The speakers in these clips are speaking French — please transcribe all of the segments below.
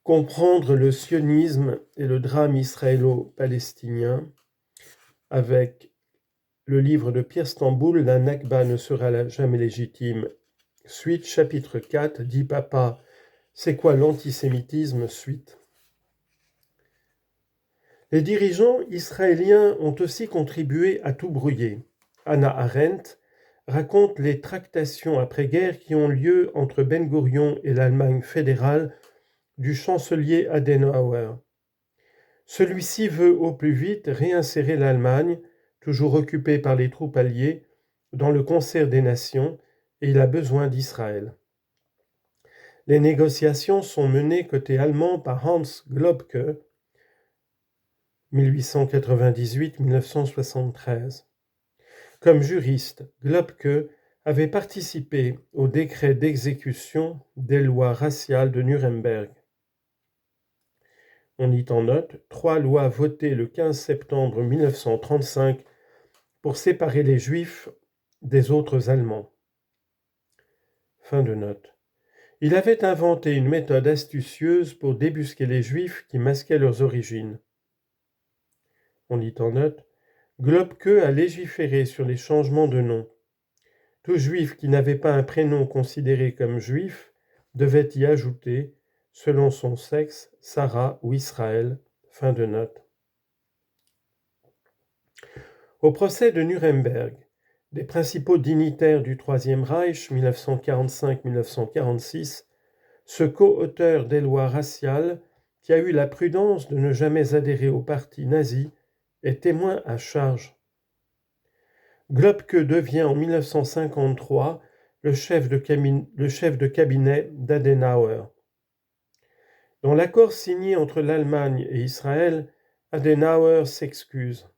comprendre le sionisme et le drame israélo-palestinien avec le livre de Pierre Stamboul, La Nakba ne sera jamais légitime. Suite, chapitre 4, dit Papa, c'est quoi l'antisémitisme? Suite. Les dirigeants israéliens ont aussi contribué à tout brouiller. Hannah Arendt raconte les tractations après-guerre qui ont lieu entre Ben Gourion et l'Allemagne fédérale du chancelier Adenauer. Celui-ci veut au plus vite réinsérer l'Allemagne, toujours occupée par les troupes alliées, dans le concert des nations, et il a besoin d'Israël. Les négociations sont menées côté allemand par Hans Globke, 1898-1973. Comme juriste, Globke avait participé au décret d'exécution des lois raciales de Nuremberg. On y en note 3 lois votées le 15 septembre 1935 pour séparer les Juifs des autres Allemands. Fin de note. Il avait inventé une méthode astucieuse pour débusquer les Juifs qui masquaient leurs origines. On y en note, Globke a légiféré sur les changements de nom. Tout Juif qui n'avait pas un prénom considéré comme juif devait y ajouter, selon son sexe, Sarah ou Israël. Fin de note. Au procès de Nuremberg, des principaux dignitaires du Troisième Reich, 1945-1946, ce co-auteur des lois raciales, qui a eu la prudence de ne jamais adhérer au parti nazi, est témoin à charge. Globke devient en 1953 le chef de cabinet d'Adenauer. Dans l'accord signé entre l'Allemagne et Israël, Adenauer s'excuse,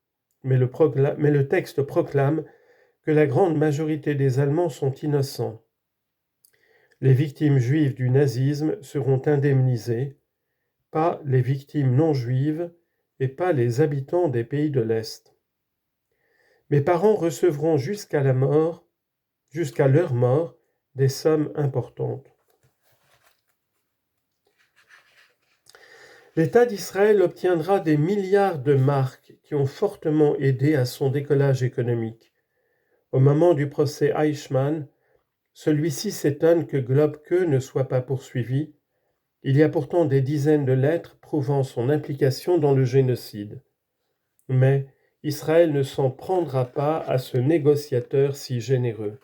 mais le texte proclame que la grande majorité des Allemands sont innocents. Les victimes juives du nazisme seront indemnisées, pas les victimes non juives et pas les habitants des pays de l'Est. Mes parents recevront jusqu'à leur mort, des sommes importantes. L'État d'Israël obtiendra des milliards de marks qui ont fortement aidé à son décollage économique. Au moment du procès Eichmann, celui-ci s'étonne que Globke ne soit pas poursuivi. Il y a pourtant des dizaines de lettres prouvant son implication dans le génocide. Mais Israël ne s'en prendra pas à ce négociateur si généreux.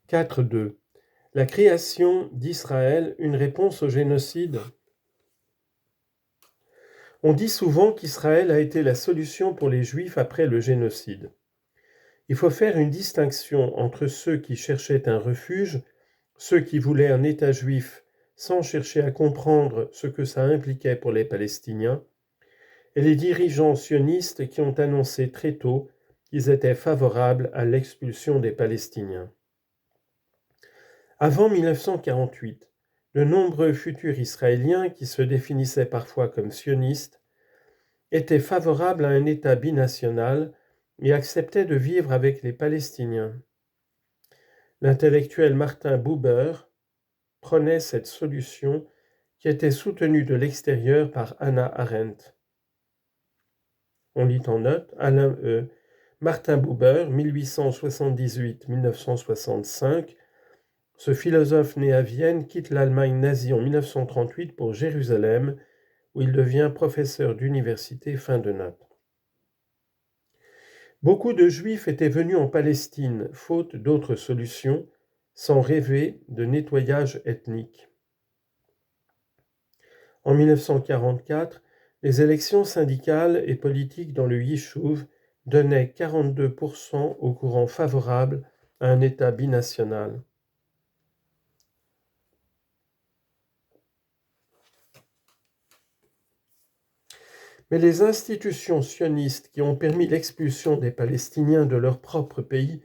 4.2. La création d'Israël, une réponse au génocide. On dit souvent qu'Israël a été la solution pour les Juifs après le génocide. Il faut faire une distinction entre ceux qui cherchaient un refuge, ceux qui voulaient un État juif sans chercher à comprendre ce que ça impliquait pour les Palestiniens, et les dirigeants sionistes qui ont annoncé très tôt qu'ils étaient favorables à l'expulsion des Palestiniens. Avant 1948, de nombreux futurs Israéliens, qui se définissaient parfois comme sionistes, étaient favorables à un État binational et acceptaient de vivre avec les Palestiniens. L'intellectuel Martin Buber prenait cette solution qui était soutenue de l'extérieur par Hannah Arendt. On lit en note Alain E. Martin Buber, 1878-1965, ce philosophe né à Vienne quitte l'Allemagne nazie en 1938 pour Jérusalem, où il devient professeur d'université. Fin de note. Beaucoup de Juifs étaient venus en Palestine, faute d'autres solutions, sans rêver de nettoyage ethnique. En 1944, les élections syndicales et politiques dans le Yishuv donnaient 42% au courant favorable à un État binational. Mais les institutions sionistes qui ont permis l'expulsion des Palestiniens de leur propre pays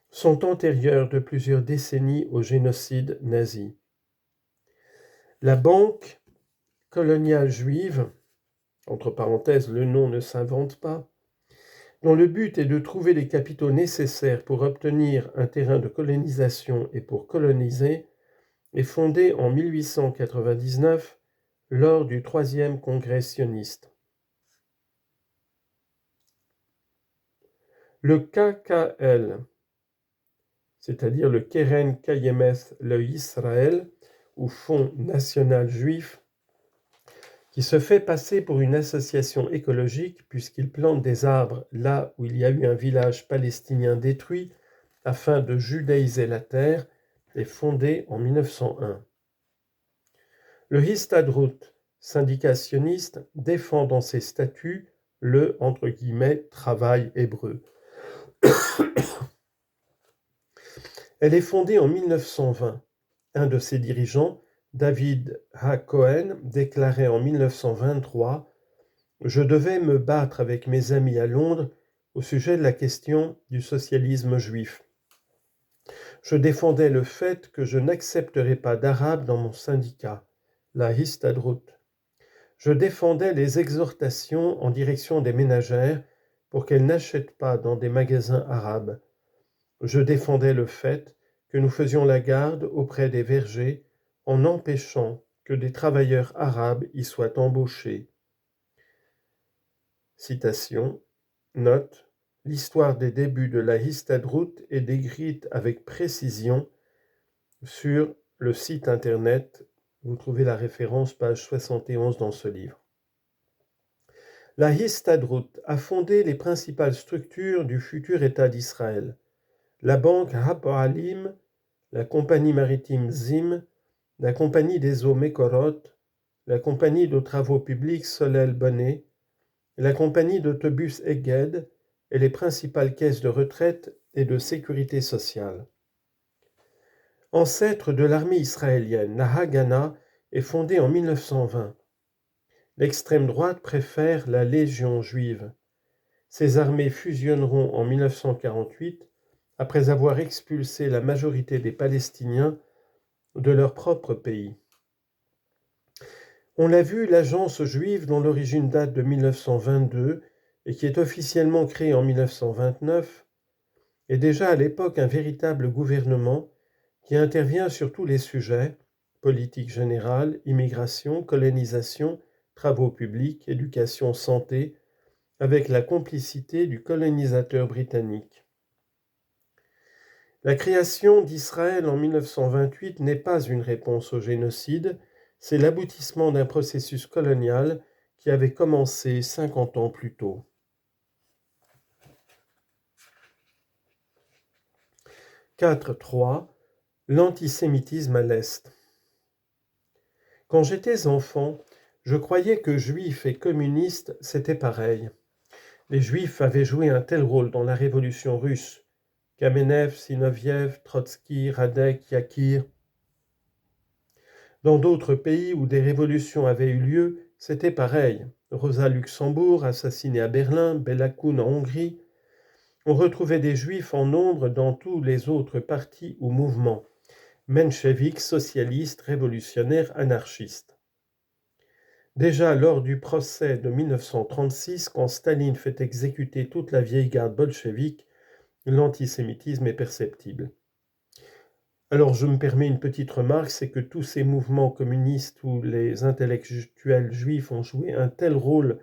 sont antérieures de plusieurs décennies au génocide nazi. La Banque coloniale juive, entre parenthèses, le nom ne s'invente pas, dont le but est de trouver les capitaux nécessaires pour obtenir un terrain de colonisation et pour coloniser, est fondé en 1899 lors du troisième congrès sioniste. Le KKL, c'est-à-dire le Keren Kayemeth le Israël, ou Fonds national juif, qui se fait passer pour une association écologique puisqu'il plante des arbres là où il y a eu un village palestinien détruit afin de judaïser la terre, est fondé en 1901. Le Histadrut, syndicat sioniste, défend dans ses statuts le « travail hébreu ». Elle est fondée en 1920. Un de ses dirigeants, David Ha-Cohen, déclarait en 1923 « Je devais me battre avec mes amis à Londres au sujet de la question du socialisme juif. Je défendais le fait que je n'accepterais pas d'Arabes dans mon syndicat, la Histadrut. Je défendais les exhortations en direction des ménagères pour qu'elles n'achètent pas dans des magasins arabes. Je défendais le fait que nous faisions la garde auprès des vergers en empêchant que des travailleurs arabes y soient embauchés. » Citation, note, l'histoire des débuts de la Histadrut est décrite avec précision sur le site internet. Vous trouvez la référence page 71 dans ce livre. La Histadrut a fondé les principales structures du futur État d'Israël. La banque Hapoalim, la compagnie maritime Zim, la compagnie des eaux Mekorot, la compagnie de travaux publics Solel Bonnet, la compagnie d'autobus Eged et les principales caisses de retraite et de sécurité sociale. Ancêtre de l'armée israélienne, la Haganah est fondée en 1920. L'extrême droite préfère la Légion juive. Ces armées fusionneront en 1948 après avoir expulsé la majorité des Palestiniens de leur propre pays. On l'a vu, l'agence juive, dont l'origine date de 1922 et qui est officiellement créée en 1929, est déjà à l'époque un véritable gouvernement qui intervient sur tous les sujets, politique générale, immigration, colonisation, travaux publics, éducation, santé, avec la complicité du colonisateur britannique. La création d'Israël en 1928 n'est pas une réponse au génocide, c'est l'aboutissement d'un processus colonial qui avait commencé 50 ans plus tôt. 4.3. L'antisémitisme à l'Est. Quand j'étais enfant, je croyais que juifs et communistes, c'était pareil. Les juifs avaient joué un tel rôle dans la révolution russe. Kamenev, Zinoviev, Trotsky, Radek, Yakir. Dans d'autres pays où des révolutions avaient eu lieu, c'était pareil. Rosa Luxembourg, assassinée à Berlin, Bela Kun en Hongrie. On retrouvait des juifs en nombre dans tous les autres partis ou mouvements. Mencheviks, socialistes, révolutionnaires, anarchistes. Déjà lors du procès de 1936, quand Staline fait exécuter toute la vieille garde bolchevique, l'antisémitisme est perceptible. Alors je me permets une petite remarque, c'est que tous ces mouvements communistes où les intellectuels juifs ont joué un tel rôle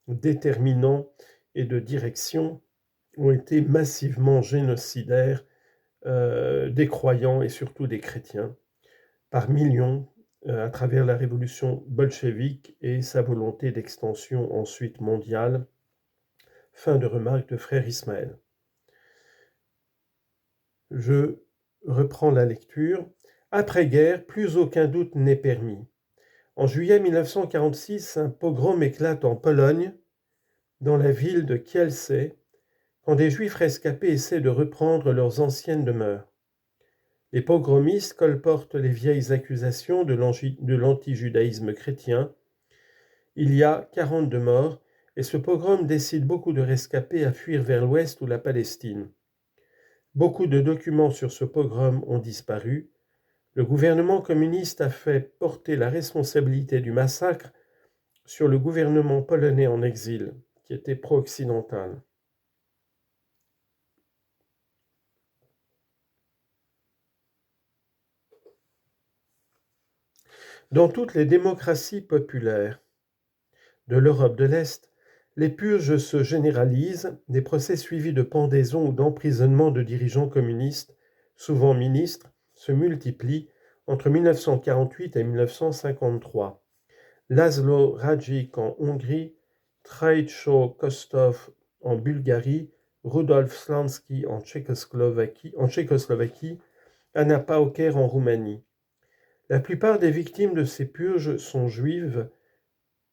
déterminant et de direction ont été massivement génocidaires des croyants et surtout des chrétiens, par millions à travers la révolution bolchevique et sa volonté d'extension ensuite mondiale. Fin de remarque de frère Ismaël. Je reprends la lecture. Après-guerre, plus aucun doute n'est permis. En juillet 1946, un pogrom éclate en Pologne, dans la ville de Kielce, quand des juifs rescapés essaient de reprendre leurs anciennes demeures. Les pogromistes colportent les vieilles accusations de l'antijudaïsme chrétien. Il y a 42 morts et ce pogrom décide beaucoup de rescapés à fuir vers l'ouest ou la Palestine. Beaucoup de documents sur ce pogrom ont disparu. Le gouvernement communiste a fait porter la responsabilité du massacre sur le gouvernement polonais en exil, qui était pro-occidental. Dans toutes les démocraties populaires de l'Europe de l'Est, les purges se généralisent, des procès suivis de pendaisons ou d'emprisonnement de dirigeants communistes, souvent ministres, se multiplient entre 1948 et 1953. Laszlo Radjic en Hongrie, Trajcso Kostov en Bulgarie, Rudolf Slansky en Tchécoslovaquie, Anna Pauker en Roumanie. La plupart des victimes de ces purges sont juives,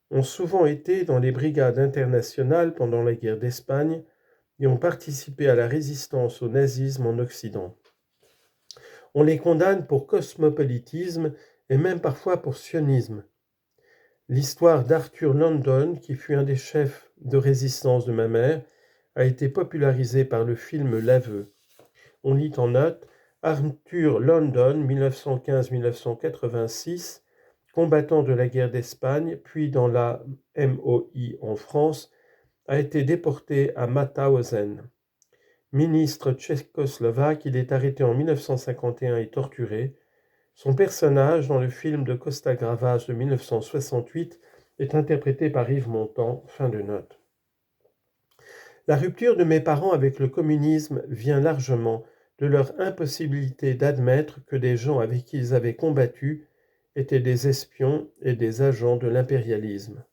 ont souvent été dans les brigades internationales pendant la guerre d'Espagne et ont participé à la résistance au nazisme en Occident. On les condamne pour cosmopolitisme et même parfois pour sionisme. L'histoire d'Arthur London, qui fut un des chefs de résistance de ma mère, a été popularisée par le film L'Aveu. On lit en note Arthur London, 1915-1986, combattant de la guerre d'Espagne, puis dans la MOI en France, a été déporté à Mauthausen. Ministre tchécoslovaque, il est arrêté en 1951 et torturé. Son personnage, dans le film de Costa Gavras de 1968, est interprété par Yves Montand. Fin de note. La rupture de mes parents avec le communisme vient largement de leur impossibilité d'admettre que des gens avec qui ils avaient combattu étaient des espions et des agents de l'impérialisme.